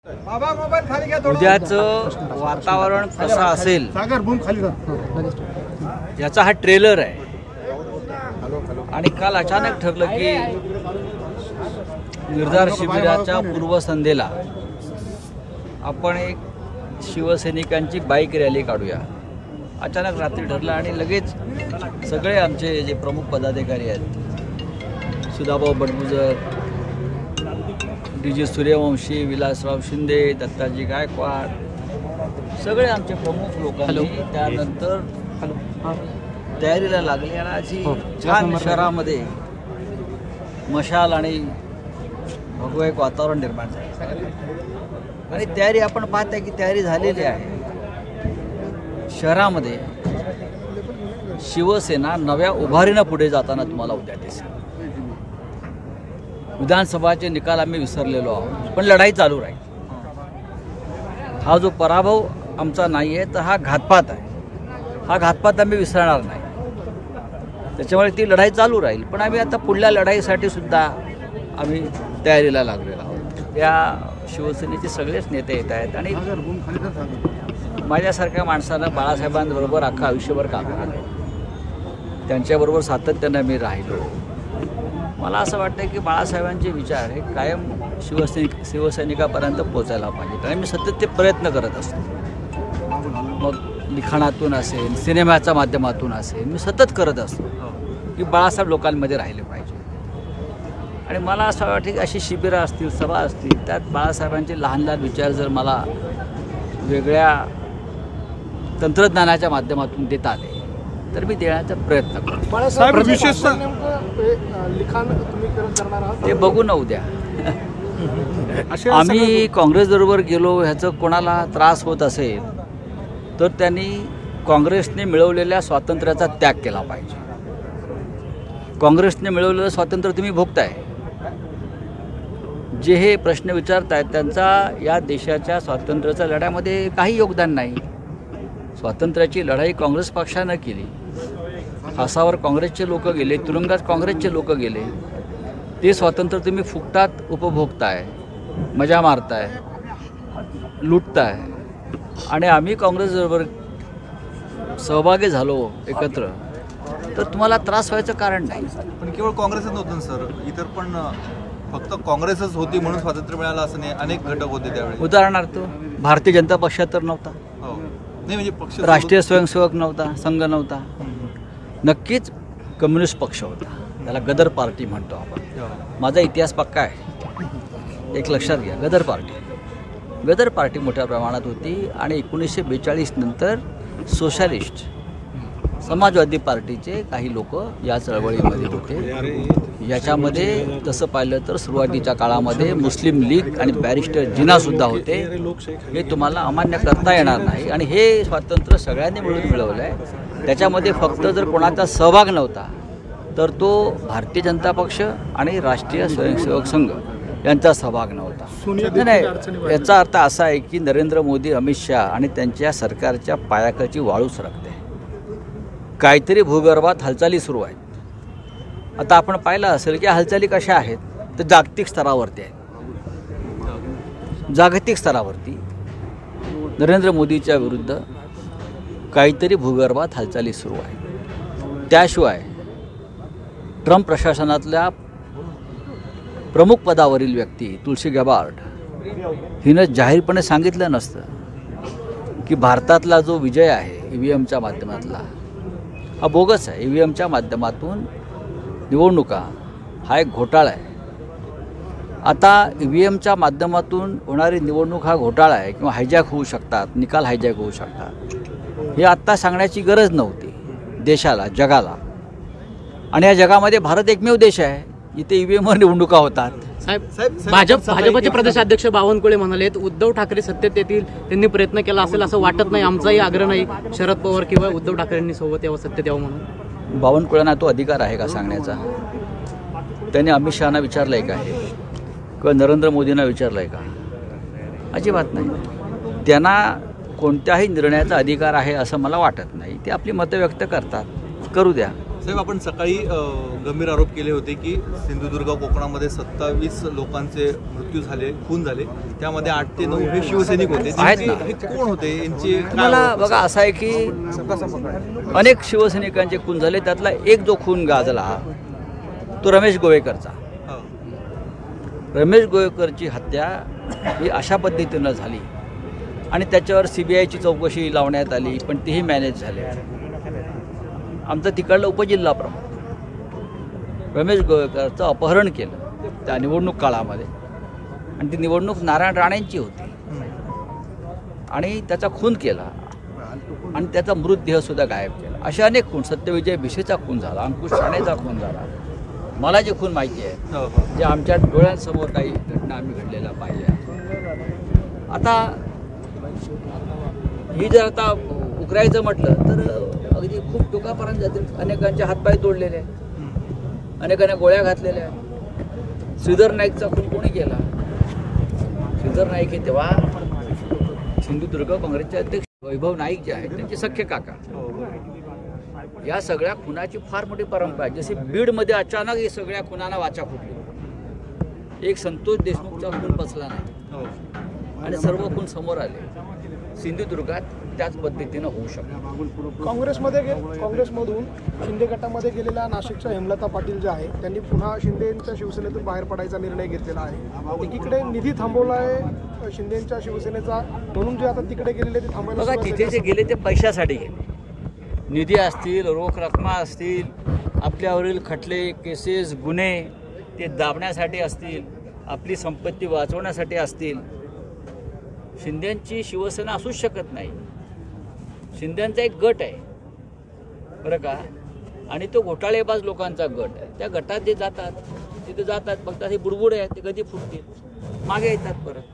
उद्याचं वातावरण कसं असेल याचा हा ट्रेलर आहे। आणि काल अचानक ठरलं की निर्धार शिबिराच्या पूर्वसंध्येला आपण एक शिवसैनिकांची बाईक रॅली काढूया। अचानक रात्री ठरलं आणि लगेच सगळे आमचे जे प्रमुख पदाधिकारी आहेत, सुधाभाऊ बडगुजर, डी.जी. सूर्यवंशी, विलासराव शिंदे, दत्ताजी गायकवाड, सगळे आमचे प्रमुख लोकांनी त्यानंतर तयारीला लागले आणि अशी छान शहरामध्ये मशाल आणि भगवं एक वातावरण निर्माण झालं। आणि तयारी आपण पाहताय की तयारी झालेली आहे। शहरामध्ये शिवसेना नव्या उभारीनं पुढे जाताना तुम्हाला उद्या दिसेल। विधानसभाचे निकाल आम्ही विसरलेलो आहोत, पण लढाई चालू राहील। हा जो पराभव आमचा नाही आहे तर हा घातपात आहे। हा घातपात आम्ही विसरणार नाही, त्याच्यामुळे ती लढाई चालू राहील। पण आम्ही आता पुढल्या लढाईसाठी सुद्धा आम्ही तयारीला लागलेलो आहोत। या शिवसेनेचे सगळेच नेते येत आहेत आणि माझ्यासारख्या माणसानं बाळासाहेबांबरोबर अख्खं आयुष्यभर काम केलं, त्यांच्याबरोबर सातत्यानं मी राहिलो। मला असं वाटतं की बाळासाहेबांचे विचार हे कायम शिवसैनिकापर्यंत पोचायला पाहिजेत आणि मी सतत ते प्रयत्न करत असतो। मग लिखाणातून असेल, सिनेमाच्या माध्यमातून असेल, मी सतत करत असतो की बाळासाहेब लोकांमध्ये राहिले पाहिजे। आणि मला असं वाटतं की अशी शिबिरं असतील, सभा असतील, त्यात बाळासाहेबांचे लहान लहान विचार जर मला वेगळ्या तंत्रज्ञानाच्या माध्यमातून देता आले तर मी देण्याचा प्रयत्न करतो। ते बघू ना उद्या। आम्ही काँग्रेसबरोबर गेलो ह्याचं कोणाला त्रास होत असेल तर त्यांनी काँग्रेसने मिळवलेल्या स्वातंत्र्याचा त्याग केला पाहिजे। काँग्रेसने मिळवलेलं स्वातंत्र्य तुम्ही भोगताय। जे हे प्रश्न विचारतायत त्यांचा या देशाच्या स्वातंत्र्याच्या लढ्यामध्ये काही योगदान नाही। स्वातंत्र्याची लढाई काँग्रेस पक्षानं केली, फासावर काँग्रेसचे लोक गेले, तुरुंगात काँग्रेसचे लोक गेले। ते स्वातंत्र्य तुम्ही फुकटात उपभोगताय, मजा मारताय, लुटताय। आणि आम्ही काँग्रेसबरोबर सहभागी झालो एकत्र तर तुम्हाला त्रास व्हायचं कारण नाही। पण केवळ काँग्रेसच नव्हतं सर, इतर पण फक्त काँग्रेसच होती म्हणून स्वातंत्र्य मिळालं असं नाही, अनेक घटक होते त्यावेळी। उदाहरणार्थ भारतीय जनता पक्ष तर नव्हता, नाही म्हणजे पक्ष, राष्ट्रीय स्वयंसेवक नव्हता, संघ नव्हता, नक्कीच कम्युनिस्ट पक्ष होता, त्याला गदर पार्टी म्हणतो आपण। माझा इतिहास पक्का आहे, एक लक्षात घ्या। गदर पार्टी मोठ्या प्रमाणात होती आणि 1942 नंतर सोशलिस्ट समाजवादी पार्टीचे काही लोक या चळवळीमध्ये होते। याच्यामध्ये तसं पाहिलं तर सुरुवातीच्या काळामध्ये मुस्लिम लीग आणि बॅरिस्टर जिनासुद्धा होते। हे तुम्हाला अमान्य करता येणार नाही आणि हे स्वातंत्र्य सगळ्यांनी मिळून मिळवलं आहे। त्याच्यामध्ये फक्त जर कोणाचा सहभाग नव्हता तर तो भारतीय जनता पक्ष आणि राष्ट्रीय स्वयंसेवक संघ यांचा सहभाग नव्हता। नाही, याचा अर्थ असा आहे की नरेंद्र मोदी, अमित शहा आणि त्यांच्या सरकारच्या पायाखालची वाळू सरकते, काहीतरी भूगर्भात हालचाली सुरू आहेत। आता आपण पाहिलं असेल की हालचाली कशा आहेत तर जागतिक स्तरावरती आहेत। जागतिक स्तरावरती नरेंद्र मोदीच्या विरुद्ध काहीतरी भूगर्भात हालचाली सुरू आहेत। त्याशिवाय ट्रम्प प्रशासनातल्या प्रमुख पदावरील व्यक्ती तुलसी गॅबार्ड हिनं जाहीरपणे सांगितलं नसतं की भारतातला जो विजय आहे EVMच्या माध्यमातला हा बोगस आहे। EVMच्या माध्यमातून निवडणुका हा एक घोटाळा आहे। आता EVMच्या माध्यमातून होणारी निवडणूक हा घोटाळा आहे किंवा हायजॅक होऊ शकतात, निकाल हायजॅक होऊ शकतात, हे आत्ता सांगण्याची गरज नव्हती देशाला, जगाला। आणि या जगामध्ये भारत एकमेव देश आहे इथे EVMवर निवडणुका होतात। भाजपचे प्रदेशाध्यक्ष बावनकुळे म्हणाले उद्धव ठाकरे सत्तेत येतील, त्यांनी प्रयत्न केला असेल असं वाटत नाही, आमचाही आग्रह नाही शरद पवार किंवा उद्धव ठाकरेंनी सोबत यावं, सत्तेत यावं म्हणून। बावनकुळेंना तो अधिकार आहे का सांगण्याचा? त्यांनी अमित शहाना विचारलंय का किंवा नरेंद्र मोदींना विचारलंय का? अजिबात नाही। त्यांना कोणत्याही निर्णयाचा अधिकार आहे असं मला वाटत नाही। ते आपली मतं व्यक्त करतात, करू द्या। साहेब, आपण सकाळी गंभीर आरोप केले होते की सिंधुदुर्ग कोकणामध्ये 27 लोकांचे मृत्यू झाले, खून झाले, त्यामध्ये 8 ते 9 हे शिवसैनिक होते. आहेत ना. हे कोण होते, यांची काय तुम्हाला ओळख? बघा असं आहे की अनेक शिवसैनिकांचे खून झाले, त्यातला एक जो खून गाजला तो रमेश गोवेकरचा. हा. रमेश गोवेकरची हत्या ही अशा पद्धतीनं झाली आणि त्याच्यावर CBIची चौकशी लावण्यात आली, पण तीही मॅनेज झाली. आमचं तिकडलं उपजिल्हा प्रमुख रमेश गोवेकरचं अपहरण केलं त्या निवडणूक काळामध्ये, आणि ती निवडणूक नारायण राणेंची होती, आणि त्याचा खून केला आणि त्याचा मृतदेहसुद्धा गायब केला. असे अनेक खून, सत्यविजय भिसेचा खून झाला, अंकुश ठाणेचा खून झाला, मला जे खून माहिती आहे, हो, हो. जे आमच्या डोळ्यांसमोर काही घटना आम्ही घडलेल्या पाहिल्या. आता ही जर आता उकरायचं म्हटलं तर अगदी खूप टोकापर्यंत जातील. अनेकांचे हातपाय तोडलेले आहेत, अनेकांना गोळ्या घातलेल्या आहेत. श्रीधर नाईकचा खून कोणी केला? श्रीधर नाईक हे तेव्हा सिंधुदुर्ग काँग्रेसचे अध्यक्ष वैभव नाईक जे आहेत त्यांचे सख्खे काका. या सगळ्या खुनाची फार मोठी परंपरा आहे. जशी बीडमध्ये अचानक या सगळ्या खुनांना वाचा फुटली, एक संतोष देशमुखचा खून पचला नाही हो. आणि सर्व खून समोर आले. सिंधुदुर्गात त्याच पद्धतीनं होऊ शकतो. काँग्रेसमधून शिंदे गटामध्ये गेलेल्या नाशिकच्या हेमलता पाटील ज्या आहे, त्यांनी पुन्हा शिंदेच्या शिवसेनेतून बाहेर पडायचा निर्णय घेतलेला आहे. एकीकडे निधी थांबवला आहे शिंदेच्या शिवसेनेचा, म्हणून जे आता तिकडे गेलेले ते थांबायला बघा, सुरुवात तिथे जे झाली. गेले ते पैशासाठी गेले. निधी असतील, रोख रकमा असतील, आपल्यावरील खटले, केसेस, गुन्हे ते दाबण्यासाठी असतील, आपली संपत्ती वाचवण्यासाठी असतील. शिंदेची शिवसेना असूच शकत नाही. शिंदेचा एक गट आहे बरं का, आणि तो घोटाळेबाज लोकांचा गट आहे. त्या गटात जे जातात तिथे जातात, फक्त असे बुडबुडे आहेत, ते कधी फुटतील, मागे येतात परत.